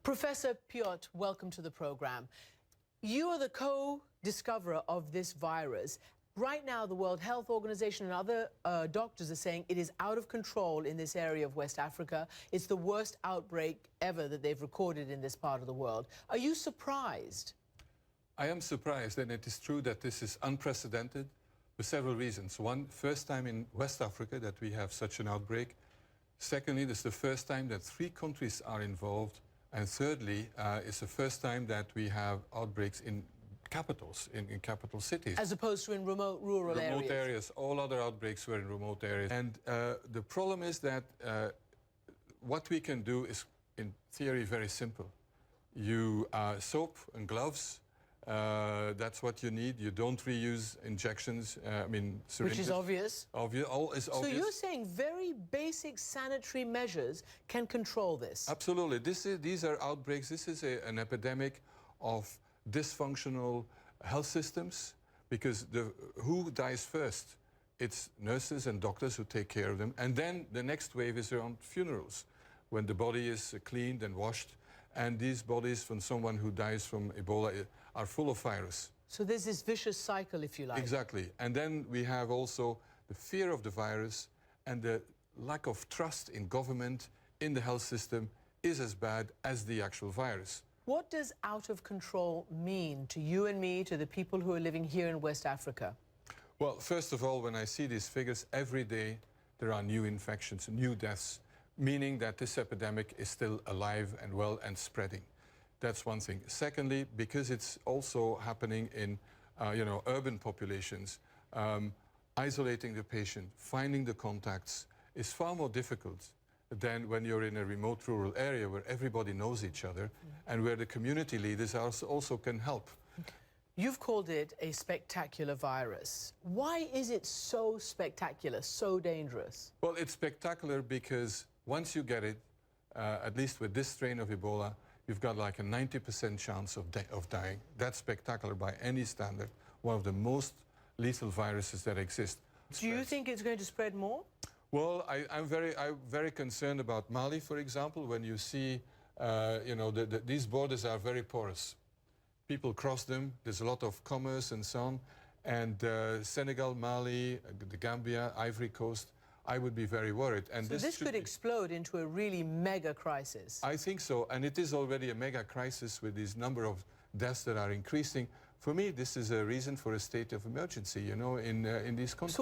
Professor Piot, welcome to the program. You are the co-discoverer of this virus. Right now, the World Health Organization and other doctors are saying it is out of control in this area of West Africa. It's the worst outbreak ever that they've recorded in this part of the world. Are you surprised? I am surprised, and it is true that this is unprecedented for several reasons. One, first time in West Africa that we have such an outbreak. Secondly, this is the first time that 3 countries are involved. And thirdly, it's the first time that we have outbreaks in capitals, in capital cities. As opposed to in remote rural areas. Remote areas. All other outbreaks were in remote areas. And the problem is that what we can do is, in theory, very simple. You soap and gloves. That's what you need. You don't reuse injections, syringes. Which is obvious. All is obvious. So you're saying very basic sanitary measures can control this? Absolutely. These are outbreaks. This is an epidemic of dysfunctional health systems, because who dies first? It's nurses and doctors who take care of them. And then the next wave is around funerals, when the body is cleaned and washed. And these bodies from someone who dies from Ebola are full of virus. So there's this vicious cycle, if you like. Exactly. And then we have also the fear of the virus, and the lack of trust in government, in the health system, is as bad as the actual virus. What does out of control mean to you and me, to the people who are living here in West Africa? Well, first of all, when I see these figures, every day there are new infections, new deaths, meaning that this epidemic is still alive and well and spreading. That's one thing. Secondly, because it's also happening in urban populations, isolating the patient, finding the contacts is far more difficult than when you're in a remote rural area where everybody knows each other and where the community leaders also can help. You've called it a spectacular virus. Why is it so spectacular, so dangerous? Well, it's spectacular because once you get it, at least with this strain of Ebola, you've got like a 90% chance of dying. That's spectacular by any standard. One of the most lethal viruses that exist. Do you think it's going to spread more? Well, I'm very concerned about Mali, for example, when you see, these borders are very porous. People cross them, there's a lot of commerce and so on. And Senegal, Mali, the Gambia, Ivory Coast, I would be very worried. And so this could explode into a really mega crisis. I think so, and it is already a mega crisis with this number of deaths that are increasing. For me, this is a reason for a state of emergency, in these countries.